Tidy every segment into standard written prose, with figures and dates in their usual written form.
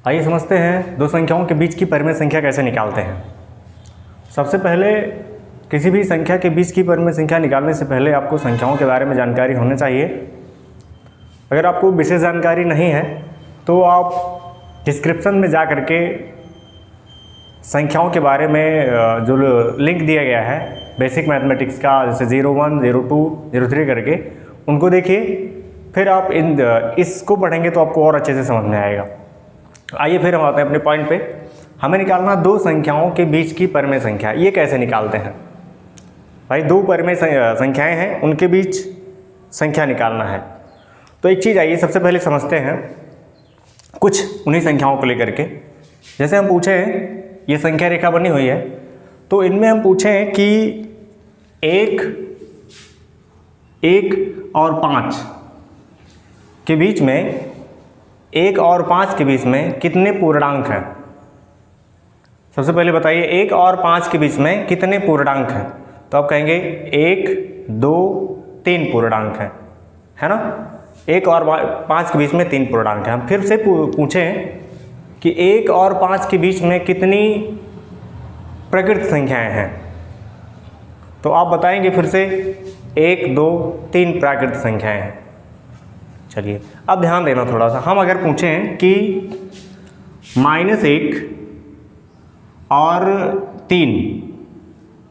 आइए समझते हैं दो संख्याओं के बीच की परिमेय संख्या कैसे निकालते हैं। सबसे पहले किसी भी संख्या के बीच की परिमेय संख्या निकालने से पहले आपको संख्याओं के बारे में जानकारी होनी चाहिए। अगर आपको विशेष जानकारी नहीं है तो आप डिस्क्रिप्शन में जा करके संख्याओं के बारे में जो लिंक दिया गया है बेसिक मैथमेटिक्स का, जैसे 01, 02, 03 करके, उनको देखिए। फिर आप इसको पढ़ेंगे तो आपको और अच्छे से समझ में आएगा। आइए फिर हम आते हैं अपने पॉइंट पे। हमें निकालना दो संख्याओं के बीच की परिमेय संख्या। ये कैसे निकालते हैं भाई? दो परिमेय संख्याएं हैं, उनके बीच संख्या निकालना है। तो एक चीज़ आइए सबसे पहले समझते हैं कुछ उन्हीं संख्याओं को लेकर के। जैसे हम पूछें, ये संख्या रेखा बनी हुई है, तो इनमें हम पूछें कि एक और 5 के बीच में, 1 और 5 के बीच में कितने पूर्णांक हैं? सबसे पहले बताइए 1 और 5 के बीच में कितने पूर्णांक हैं? तो आप कहेंगे 1, 2, 3 पूर्णांक हैं, है ना। 1 और 5 के बीच में 3 पूर्णांक हैं। हम फिर से पूछें कि 1 और 5 के बीच में कितनी प्रकृत संख्याएं हैं? तो आप बताएंगे फिर से 1, 2, 3 प्राकृत संख्याएं हैं। चलिए अब ध्यान देना थोड़ा सा। हम अगर पूछें कि -1 और 3,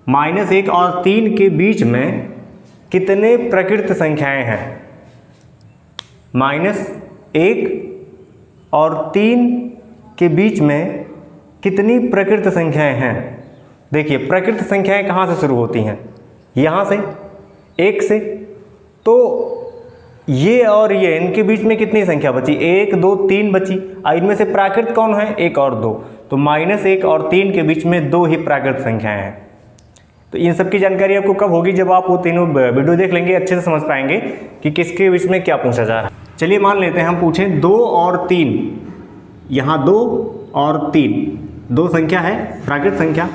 -1 और 3 के बीच में कितने प्रकृत संख्याएं हैं? -1 और 3 के बीच में कितनी प्रकृत संख्याएं हैं? देखिए प्रकृत संख्याएं कहाँ से शुरू होती हैं? यहाँ से, 1 से। तो ये और ये, इनके बीच में कितनी संख्या बची? 1, 2, 3 बची। इनमें से प्राकृत कौन है? 1 और 2। तो -1 और 3 के बीच में 2 ही प्राकृत संख्याएं हैं। तो इन सब की जानकारी आपको कब होगी? जब आप वो तीनों वीडियो देख लेंगे, अच्छे से समझ पाएंगे कि किसके बीच में क्या पूछा जा रहा है। चलिए मान लेते हैं हम पूछें 2 और 3। यहाँ 2 और 3 दो संख्या है, प्राकृत संख्या।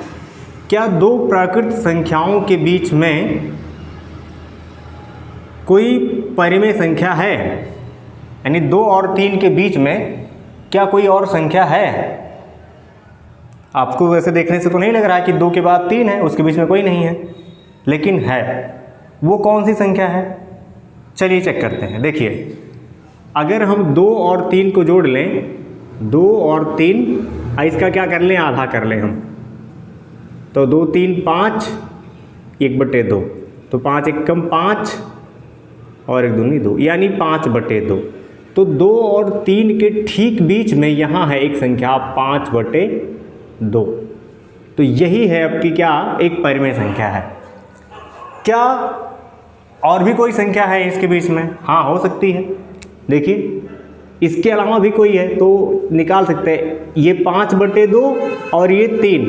क्या दो प्राकृत संख्याओं के बीच में कोई परिमेय संख्या है? यानी 2 और 3 के बीच में क्या कोई और संख्या है? आपको वैसे देखने से तो नहीं लग रहा है कि 2 के बाद 3 है, उसके बीच में कोई नहीं है, लेकिन है। वो कौन सी संख्या है? चलिए चेक करते हैं। देखिए अगर हम 2 और 3 को जोड़ लें, 2 और 3, इसका क्या कर लें? आधा कर लें हम। तो 2, 3, 5, 1/2। तो 5 एकम 5 और 1 दूनी 2, यानी 5/2। तो 2 और 3 के ठीक बीच में यहाँ है एक संख्या 5/2। तो यही है आपकी क्या? एक परिमेय संख्या है। क्या और भी कोई संख्या है इसके बीच में? हाँ, हो सकती है। देखिए इसके अलावा भी कोई है तो निकाल सकते हैं। ये 5/2 और ये 3,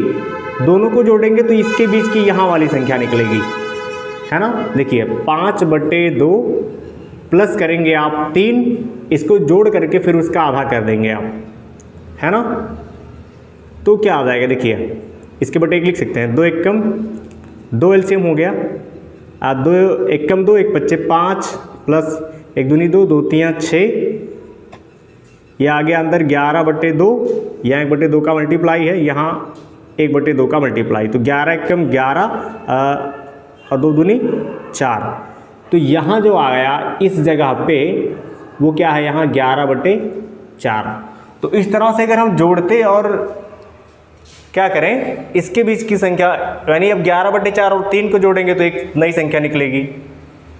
दोनों को जोड़ेंगे तो इसके बीच की यहाँ वाली संख्या निकलेगी, है ना। देखिए 5/2 प्लस करेंगे आप 3, इसको जोड़ करके फिर उसका आधा कर देंगे आप, है ना। तो क्या आ जाएगा? देखिए इसके बटे 1 लिख सकते हैं। 2 एकम 2 एलसीएम हो गया। 2 एकम 2, 1 5 5 प्लस 1 दूनी 2, 2 3 6। यह आ गया अंदर 11/2, यहाँ 1/2 का मल्टीप्लाई है, यहाँ 1/2 का मल्टीप्लाई। तो 11 एकम 11 और 2 दूनी 4। तो यहाँ जो आ गया इस जगह पे वो क्या है? यहाँ 11/4। तो इस तरह से अगर हम जोड़ते और क्या करें, इसके बीच की संख्या, यानी अब 11/4 और 3 को जोड़ेंगे तो एक नई संख्या निकलेगी।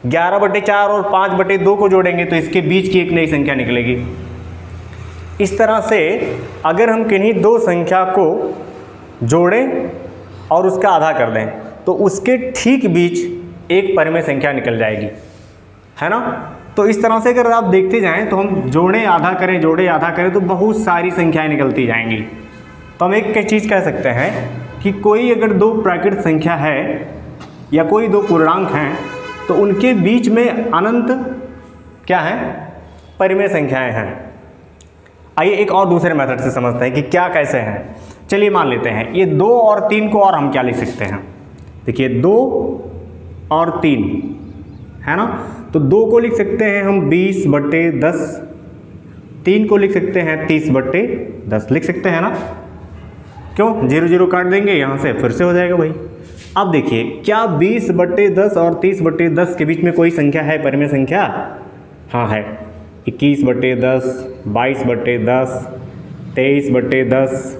11/4 और 5/2 को जोड़ेंगे तो इसके बीच की एक नई संख्या निकलेगी। इस तरह से अगर हम किन्हीं दो संख्या को जोड़ें और उसका आधा कर दें तो उसके ठीक बीच एक परिमेय संख्या निकल जाएगी, है ना। तो इस तरह से अगर आप देखते जाएं तो हम जोड़ें आधा करें, जोड़ें आधा करें तो बहुत सारी संख्याएं निकलती जाएंगी। तो हम एक चीज़ कह सकते हैं कि कोई अगर दो प्राकृत संख्या है या कोई दो पूर्णांक हैं तो उनके बीच में अनंत क्या है? परिमेय संख्याएं हैं। आइए एक और दूसरे मेथड से समझते हैं कि क्या कैसे हैं। चलिए मान लेते हैं ये 2 और 3 को और हम क्या लिख सकते हैं? देखिए 2 और 3, है ना। तो 2 को लिख सकते हैं हम 20/10, 3 को लिख सकते हैं 30/10 लिख सकते हैं ना, क्यों 0 0 काट देंगे यहाँ से, फिर से हो जाएगा भाई। अब देखिए क्या 20/10 और 30/10 के बीच में कोई संख्या है, परिमेय संख्या? हाँ है, 21/10, 22/10, 23/10,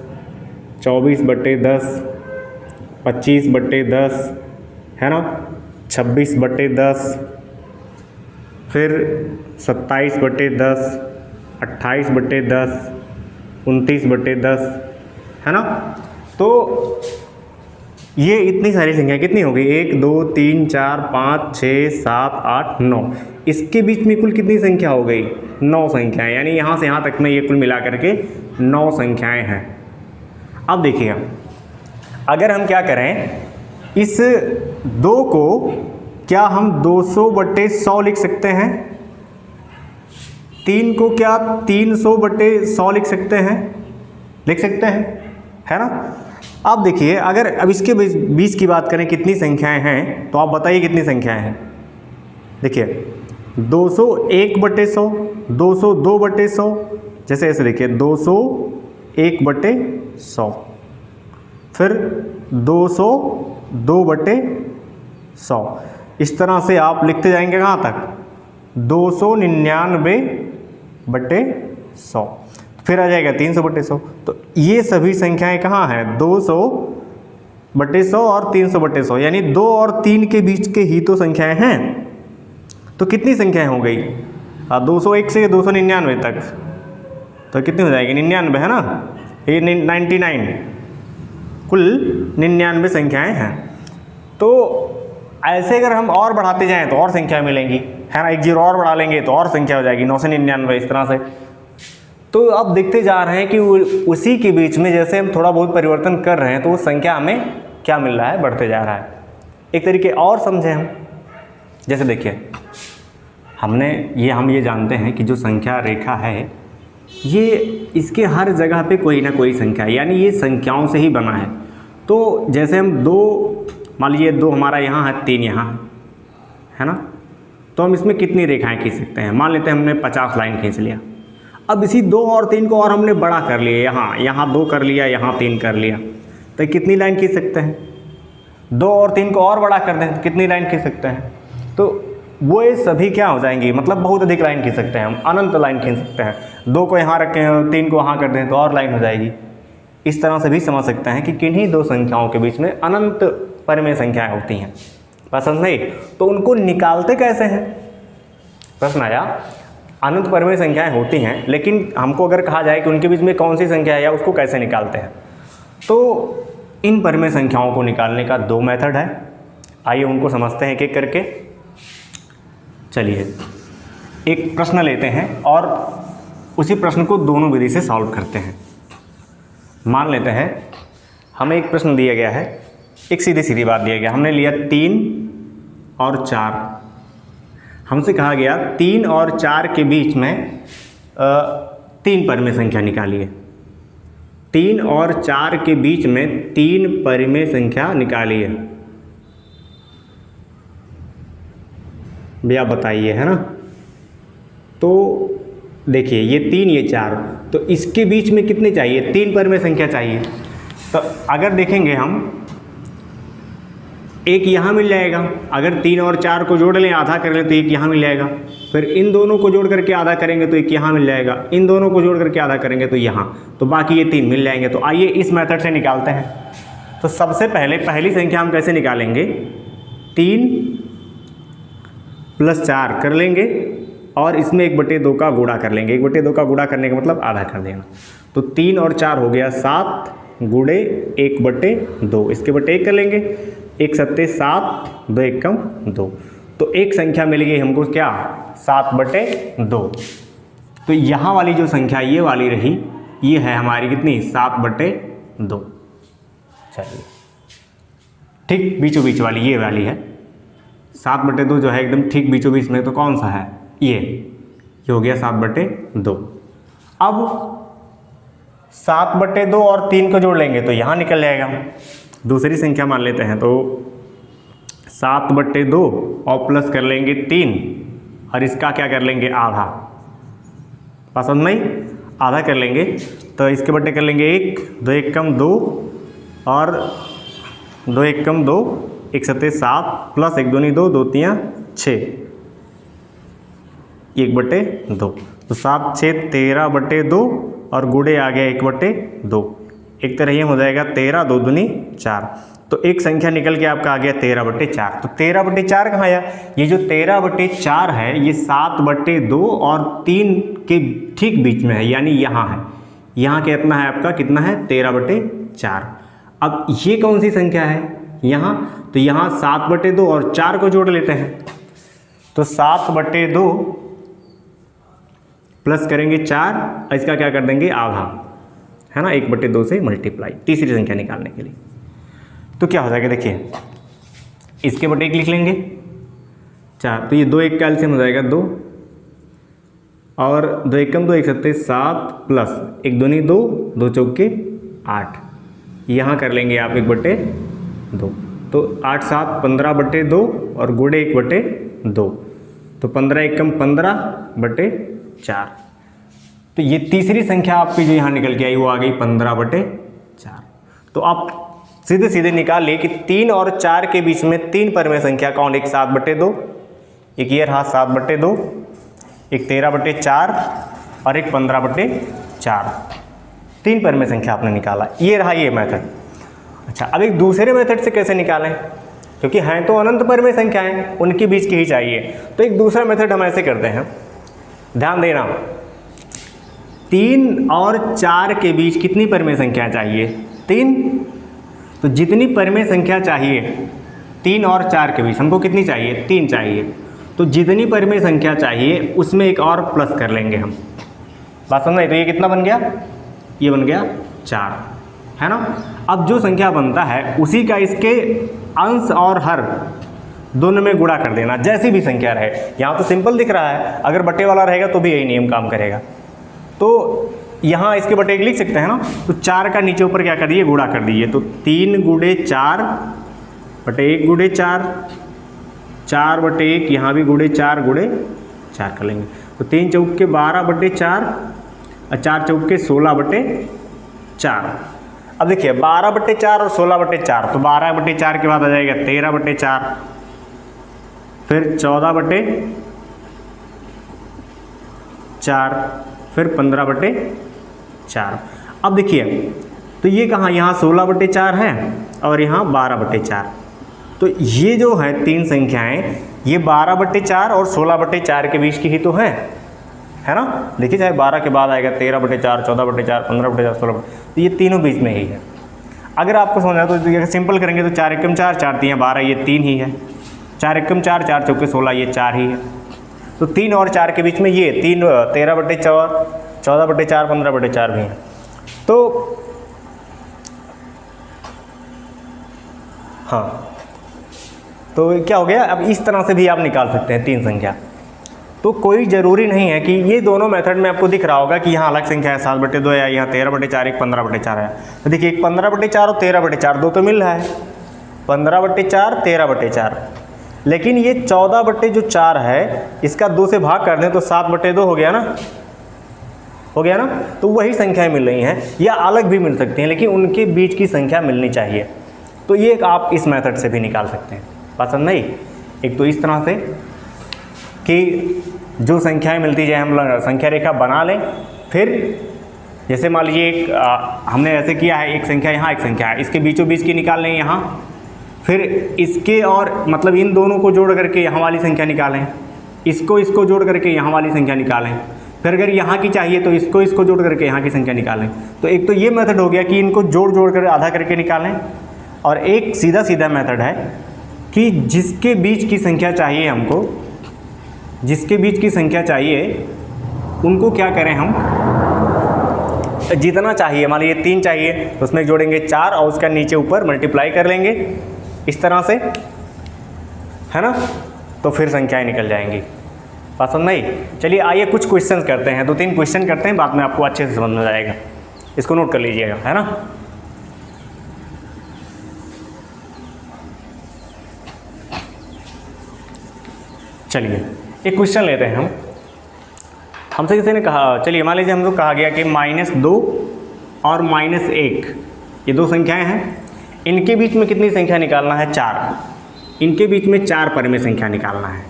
24/10, 25/10 है ना, 26/10, फिर 27/10, 28/10, 29/10 है ना। तो ये इतनी सारी संख्या कितनी हो गई? 1 2 3 4 5 6 7 8 9, इसके बीच में कुल कितनी संख्या हो गई? 9 संख्याएं, यानी यहाँ से यहाँ तक में ये कुल मिला करके 9 संख्याएं हैं। अब देखिए अगर हम क्या करें, इस 2 को क्या हम 200/100 लिख सकते हैं? 3 को क्या 300/100 लिख सकते हैं? लिख सकते हैं, है ना। अब देखिए अगर अब इसके 20 की बात करें कितनी संख्याएं हैं, तो आप बताइए कितनी संख्याएं हैं। देखिए 201/100, 202/100, जैसे ऐसे देखिए 201/100, फिर 202/100, इस तरह से आप लिखते जाएंगे कहाँ तक? 299/100, फिर आ जाएगा 300/100। तो ये सभी संख्याएं कहाँ हैं? 200/100 और 300/100, यानी 2 और 3 के बीच के ही तो संख्याएं हैं। तो कितनी संख्याएं हो गई? 201 से 299 तक, तो कितनी हो जाएगी? 99 है ना, ये 99, कुल 99 संख्याएं हैं। तो ऐसे अगर हम और बढ़ाते जाएं तो और संख्या मिलेंगी, है ना। 1 0 और बढ़ा लेंगे तो और संख्या हो जाएगी 9 से 99, इस तरह से। तो अब देखते जा रहे हैं कि उसी के बीच में जैसे हम थोड़ा बहुत परिवर्तन कर रहे हैं तो वो संख्या हमें क्या मिल रहा है? बढ़ते जा रहा है। एक तरीके और समझें हम, जैसे देखिए हम ये जानते हैं कि जो संख्या रेखा है ये इसके हर जगह पे कोई ना कोई संख्या है, यानी ये संख्याओं से ही बना है। तो जैसे हम 2, मान लीजिए 2 हमारा यहाँ है, 3 यहाँ है ना, तो हम इसमें कितनी रेखाएं खींच सकते हैं? मान लेते हैं हमने 50 लाइन खींच लिया। अब इसी 2 और 3 को और हमने बड़ा कर लिया, यहाँ 2 कर लिया, यहाँ 3 कर लिया, तो कितनी लाइन खींच सकते हैं? 2 और 3 को और बड़ा कर दें तो कितनी लाइन खींच सकते हैं? तो वो ये सभी क्या हो जाएंगी? मतलब बहुत अधिक लाइन खींच सकते हैं हम, अनंत लाइन खींच सकते हैं। 2 को यहाँ रखें, 3 को वहाँ कर दें तो और लाइन हो जाएगी। इस तरह से भी समझ सकते हैं कि किन्हीं 2 संख्याओं के बीच में अनंत परिमेय संख्याएं होती हैं। पसंद नहीं? तो उनको निकालते कैसे हैं? प्रश्न आया, अनंत परिमेय संख्याएं होती हैं, लेकिन हमको अगर कहा जाए कि उनके बीच में कौन सी संख्या है या उसको कैसे निकालते हैं, तो इन परिमेय संख्याओं को निकालने का 2 मेथड है। आइए उनको समझते हैं एक एक करके। चलिए एक प्रश्न लेते हैं और उसी प्रश्न को दोनों विधि से सॉल्व करते हैं। मान लेते हैं हमें एक प्रश्न दिया गया है, एक सीधी सीधी बात दिया गया, हमने लिया 3 और 4। हमसे कहा गया 3 और 4 के बीच में 3 परिमेय संख्या निकालिए। 3 और 4 के बीच में 3 परिमेय संख्या निकालिए। भैया बताइए, है ना। तो देखिए ये 3 ये 4, तो इसके बीच में कितने चाहिए? 3 परिमेय संख्या चाहिए। तो अगर देखेंगे हम, एक यहाँ मिल जाएगा, अगर 3 और 4 को जोड़ लें, आधा कर लें तो एक यहाँ मिल जाएगा, फिर इन दोनों को जोड़ करके आधा करेंगे तो एक यहाँ मिल जाएगा, इन दोनों को जोड़ करके आधा करेंगे तो यहाँ, तो बाकी ये 3 मिल जाएंगे। तो आइए इस मेथड से निकालते हैं। तो सबसे पहले पहली संख्या हम कैसे निकालेंगे? 3 + 4 कर लेंगे और इसमें 1/2 का गुणा कर लेंगे। 1/2 का गुणा करने का मतलब आधा कर देना। तो 3 और 4 हो गया 7 गुणे 1/2, इसके बटे 1 कर लेंगे, 1 7 7, 2 1 2। तो एक संख्या मिल गई हमको क्या? 7/2। तो यहाँ वाली जो संख्या ये वाली रही, ये है हमारी कितनी? 7/2। चलिए ठीक बीचों बीच वाली ये वाली है 7/2 जो है एकदम ठीक बीचों बीच में, तो कौन सा है? ये हो गया 7/2। अब 7/2 और 3 को जोड़ लेंगे तो यहाँ निकल जाएगा। दूसरी संख्या मान लेते हैं, तो 7/2 और प्लस कर लेंगे 3 और इसका क्या कर लेंगे? आधा। पसंद नहीं, आधा कर लेंगे तो इसके बट्टे कर लेंगे 1, 2 1 कम 2 और 2 1 कम 2, 1 7 7 प्लस 1 2 2, 2 3 6, 1/2। तो 7 6 13/2 और गुड़े आ गया 1/2। एक तरह ये हो जाएगा 13, 2 दूनी 4। तो एक संख्या निकल के आपका आ गया 13/4। तो 13/4 कहाँ आया? ये जो 13/4 है ये 7/2 और 3 के ठीक बीच में है, यानी यहाँ है। यहाँ कितना है आपका, कितना है 13/4। अब ये कौन सी संख्या है यहाँ? तो यहाँ 7/2 और 4 को जोड़ लेते हैं। तो 7/2 प्लस करेंगे 4, इसका क्या कर देंगे आधा, है ना, 1/2 से मल्टीप्लाई, तीसरी संख्या निकालने के लिए। तो क्या हो जाएगा देखिए, इसके बटे 1 लिख लेंगे 4, तो ये 2 1 का एलसीएम हो जाएगा 2 और 2 1 कम 2, 1 7 7 प्लस 1 2 2, 2 चौके 8, यहाँ कर लेंगे आप 1/2। तो 8 7 15/2 और गुड़े 1/2, तो 15 1 कम 15/4। तो ये तीसरी संख्या आपकी जो यहाँ निकल के आई वो आ गई 15/4। तो आप सीधे सीधे निकाल लिए कि 3 और 4 के बीच में 3 परमेय संख्या कौन? एक 7/2, एक ये रहा 7/2, एक 13/4 और एक 15/4। 3 परमेय संख्या आपने निकाला, ये रहा ये मेथड। अच्छा, अब एक दूसरे मेथड से कैसे निकालें? क्योंकि हैं तो अनंत परमेय संख्याएं, उनके बीच की ही चाहिए। तो एक दूसरा मेथड हम ऐसे करते हैं, ध्यान देना। 3 और 4 के बीच कितनी परमेय संख्या चाहिए? 3। तो जितनी परमेय संख्या चाहिए 3 और 4 के बीच हमको कितनी चाहिए? 3 चाहिए। तो जितनी परमेय संख्या चाहिए उसमें एक और प्लस कर लेंगे हम। बात समझ आई? तो ये कितना बन गया? ये बन गया 4, है ना। अब जो संख्या बनता है उसी का इसके अंश और हर दोनों में गुणा कर देना, जैसी भी संख्या रहे। यहाँ तो सिंपल दिख रहा है, अगर बटे वाला रहेगा तो भी यही नियम काम करेगा। तो यहाँ इसके बटे 1 लिख सकते हैं ना। तो 4 का नीचे ऊपर क्या कर दिए? गुणा कर दिए। तो 3 × 4 बटे 1 × 4, 4/1, यहाँ भी गुणे 4 कर लेंगे। तो 3 चौके 12/4 और 4 चौके 16/4। अब देखिए 12/4 और 16/4, तो 12/4 के बाद आ जाएगा 13/4, फिर 14/4, फिर 15/4। अब देखिए तो ये कहाँ, यहाँ 16/4 है और यहाँ 12/4। तो ये जो है 3 संख्याएं, ये 12/4 और 16/4 के बीच की ही तो है ना। देखिए चाहे 12 के बाद आएगा 13/4, 14/4, 15/4, 16, तो ये तीनों बीच में ही है। अगर आपको समझना तो ये सिंपल करेंगे तो 4 एकम 4, 4 3 12, ये 3 ही है। 4 एकम 4, 4 चौके 16, ये 4 ही है। तो 3 और 4 के बीच में ये 3, 13/4, 14/4, 15/4 भी है। तो हाँ, तो क्या हो गया? अब इस तरह से भी आप निकाल सकते हैं 3 संख्या। तो कोई ज़रूरी नहीं है कि ये दोनों मेथड में आपको दिख रहा होगा कि यहाँ अलग संख्या है 7/2 है, यहाँ 13/4, एक 15/4 है। तो देखिए एक 15/4 और 13/4 दो तो मिल रहा है, 15/4, 13/4। लेकिन ये 14/4 है, इसका 2 से भाग कर दें तो 7/2 हो गया ना, तो वही संख्याएं मिल रही हैं, या अलग भी मिल सकती हैं, लेकिन उनके बीच की संख्या मिलनी चाहिए। तो ये आप इस मेथड से भी निकाल सकते हैं। पसंद नहीं? एक तो इस तरह से कि जो संख्याएं मिलती जाए हम लोग संख्या रेखा बना लें। फिर जैसे मान लीजिए एक हमने ऐसे किया है, एक संख्या यहाँ, एक संख्या है, इसके बीचों बीच की निकाल लें यहाँ। फिर इसके और मतलब इन दोनों को जोड़ करके यहाँ वाली संख्या निकालें, इसको जोड़ करके यहाँ वाली संख्या निकालें। फिर अगर यहाँ की चाहिए तो इसको जोड़ करके यहाँ की संख्या निकालें। तो एक तो ये मेथड हो गया कि इनको जोड़ कर आधा करके निकालें, और एक सीधा मेथड है कि जिसके बीच की संख्या चाहिए हमको, जिसके बीच की संख्या चाहिए उनको क्या करें हम, जितना चाहिए, मान लीजिए 3 चाहिए तो उसमें जोड़ेंगे 4 और उसका नीचे ऊपर मल्टीप्लाई कर लेंगे इस तरह से, है ना। तो फिर संख्याएं निकल जाएंगी। पसंद नहीं? चलिए आइए कुछ क्वेश्चंस करते हैं, 2-3 क्वेश्चन करते हैं, बाद में आपको अच्छे से समझ में आएगा। इसको नोट कर लीजिएगा, है ना। चलिए एक क्वेश्चन लेते हैं हम। हमसे किसी ने कहा, चलिए मान लीजिए हमको कहा गया कि -2 और -1 ये दो संख्याएं हैं, इनके बीच में कितनी संख्या निकालना है? 4। इनके बीच में 4 परिमेय संख्या निकालना है।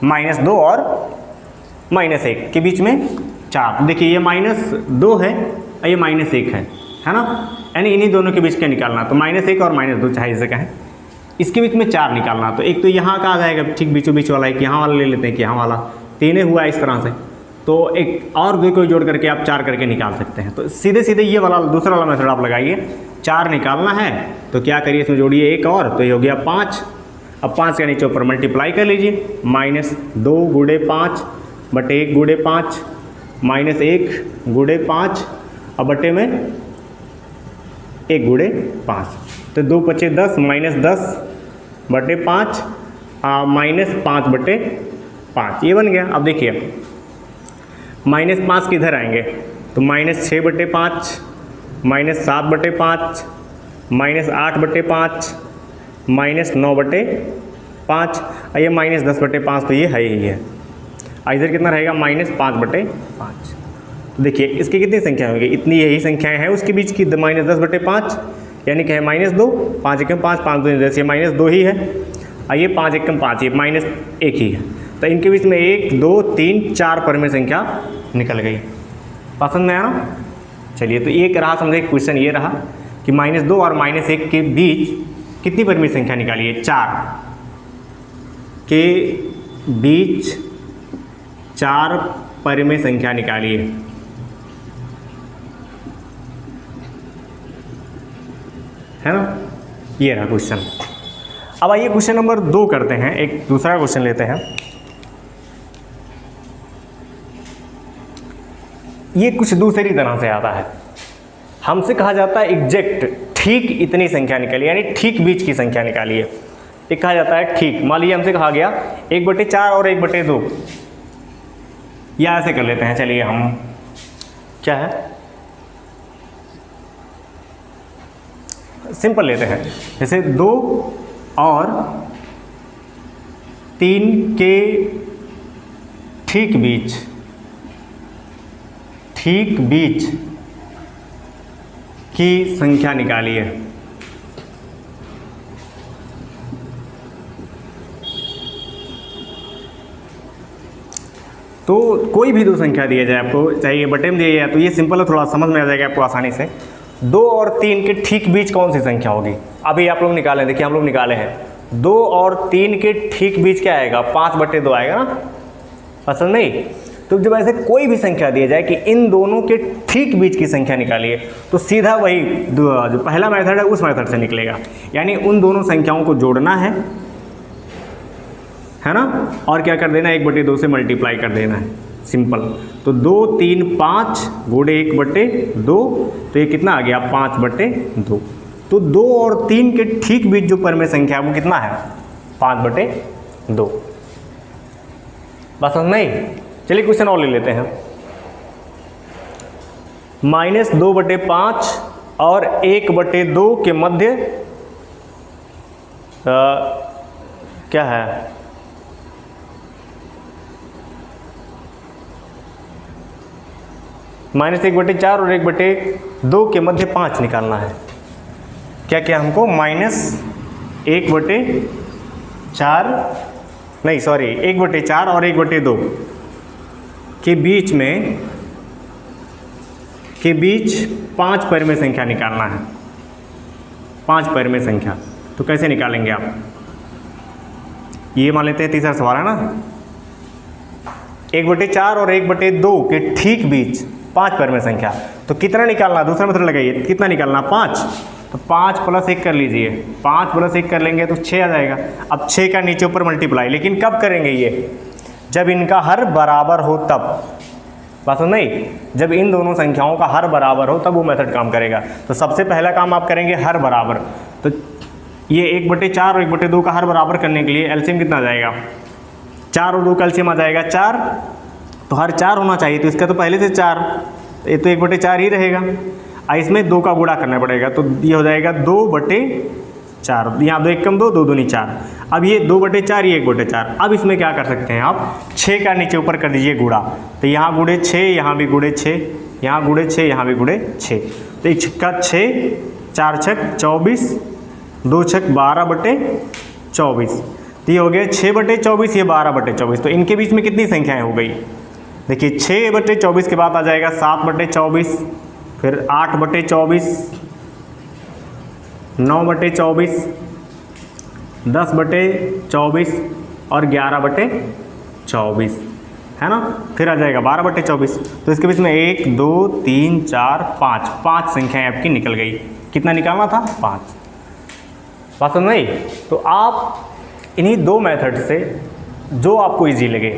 -2 और -1 के बीच में 4। देखिए ये -2 है और ये -1 है ना, यानी इन्हीं दोनों के बीच क्या निकालना, तो -1 और -2 चाहे जैसे कहें, इसके बीच में 4 निकालना। तो एक तो यहाँ का आ जाएगा ठीक बीचों बीच वाला, एक यहाँ वाला ले लेते हैं कि यहाँ वाला 3 हुआ इस तरह से, तो एक और 2 को जोड़ करके आप 4 करके निकाल सकते हैं। तो सीधे सीधे ये वाला दूसरा वाला मेथड आप लगाइए। 4 निकालना है तो क्या करिए, इसमें जोड़िए 1 और, तो ये हो गया 5। अब 5 के नीचे ऊपर मल्टीप्लाई कर लीजिए, -2 गुणे 5 बटे 1 गुणे 5 -1 गुणे 5 अब बटे में 1 गुणे 5, तो 2 × 5 = 10 -10 बटे 5 -5 बटे 5, ये बन गया। अब देखिए -5 किधर आएंगे, तो -6 बटे 5 -7 बटे 5 -8 बटे 5 -9 बटे 5 और ये -10 बटे 5, तो ये है ही है। इधर कितना रहेगा, -5 बटे 5। तो देखिए इसकी कितनी संख्या होगी, इतनी यही संख्याएं हैं उसके बीच की, -10 बटे 5 यानी कि है -2, 5 × 5 5 2 10, ये -2 ही है और ये 5 × 5 ये -1 ही है। तो इनके बीच में 1 2 3 4 परिमेय संख्या निकल गई। पसंद में आया ना? चलिए तो एक रहा समझे, क्वेश्चन ये रहा कि -2 और -1 के बीच कितनी परिमेय संख्या निकालिए, 4 के बीच 4 परिमेय संख्या निकालिए। है ना, ये रहा क्वेश्चन। अब आइए क्वेश्चन नंबर 2 करते हैं, एक दूसरा क्वेश्चन लेते हैं। ये कुछ दूसरी तरह से आता है। हमसे कहा जाता है एग्जैक्ट ठीक इतनी संख्या निकालिए, यानी ठीक बीच की संख्या निकालिए। ये कहा जाता है ठीक। मान लीजिए हमसे कहा गया 1/4 और 1/2, या ऐसे कर लेते हैं। चलिए हम क्या है सिंपल लेते हैं, जैसे 2 और 3 के ठीक बीच की संख्या निकालिए। तो कोई भी दो संख्या दिया जाए आपको, चाहे ये बटे में दिया जाए, तो ये सिंपल है, थोड़ा समझ में आ जाएगा आपको आसानी से। 2 और 3 के ठीक बीच कौन सी संख्या होगी, अभी आप लोग निकालें। देखिए हम लोग निकाले हैं 2 और 3 के ठीक बीच क्या आएगा, 5/2 आएगा ना, पसंद नहीं। तो जब ऐसे कोई भी संख्या दिया जाए कि इन दोनों के ठीक बीच की संख्या निकालिए, तो सीधा वही जो पहला मेथड है उस मेथड से निकलेगा, यानी उन दोनों संख्याओं को जोड़ना है ना, और क्या कर देना, 1/2 से मल्टीप्लाई कर देना है, सिंपल। तो 2 3 5 गुणे 1/2, तो ये कितना आ गया, 5/2। तो 2 और 3 के ठीक बीच जो परिमेय संख्या है वो कितना है, 5/2। बस नहीं, चलिए क्वेश्चन और ले लेते हैं। -2/5 और 1/2 के मध्य क्या है, -1/4 और 1/2 के मध्य 5 निकालना है। क्या क्या हमको, -1/4 नहीं सॉरी 1/4 और 1/2 के बीच 5 परिमेय संख्या निकालना है। 5 परिमेय संख्या, तो कैसे निकालेंगे आप, ये मान लेते हैं तीसरा सवाल है ना। 1/4 और 1/2 के ठीक बीच 5 परिमेय संख्या, तो कितना निकालना, दूसरा मेथड लगाइए, कितना निकालना, 5। तो 5 + 1 कर लीजिए, 5 + 1 कर लेंगे तो 6 आ जाएगा। अब 6 का नीचे ऊपर मल्टीप्लाई, लेकिन कब करेंगे ये, जब इनका हर बराबर हो तब। बात समझ नहीं, जब इन दोनों संख्याओं का हर बराबर हो तब वो मेथड काम करेगा। तो सबसे पहला काम आप करेंगे हर बराबर, तो ये 1/4 और 1/2 का हर बराबर करने के लिए एलसीएम कितना आ जाएगा, 4 और 2 का एलसीएम आ जाएगा 4, तो हर 4 होना चाहिए, तो इसका तो पहले से 4, ये तो 1/4 ही रहेगा। इसमें 2 का गुणा करना पड़ेगा, तो ये हो जाएगा 2/4 4, यहाँ 2 एकम 2, 2 दूनी 4। अब ये 2/4, ये 1/4। अब इसमें क्या कर सकते हैं आप, 6 का नीचे ऊपर कर दीजिए गुणा, तो यहाँ गुणे 6, यहाँ भी गुणे 6, यहाँ गुणे 6, यहाँ भी गुणे 6, तो 1 छक्का 6, 4 छक 24, 2 छक 12/24, तो ये हो गया 6/24, ये 12/24। तो इनके बीच में कितनी संख्याएं हो गई, देखिए 6/24 के बाद आ जाएगा 7/24, फिर 8/24, 9/24, 10/24 और 11/24, है ना। फिर आ जाएगा 12/24। तो इसके बीच में 1 2 3 4 5 संख्याएं आपकी निकल गई। कितना निकालना था, 5। बात समझ में आई। तो आप इन्हीं 2 मेथड से जो आपको इजी लगे,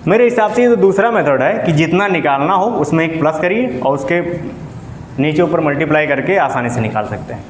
मेरे हिसाब से ये तो दूसरा मेथड है कि जितना निकालना हो उसमें एक प्लस करिए और उसके नीचे ऊपर मल्टीप्लाई करके आसानी से निकाल सकते हैं।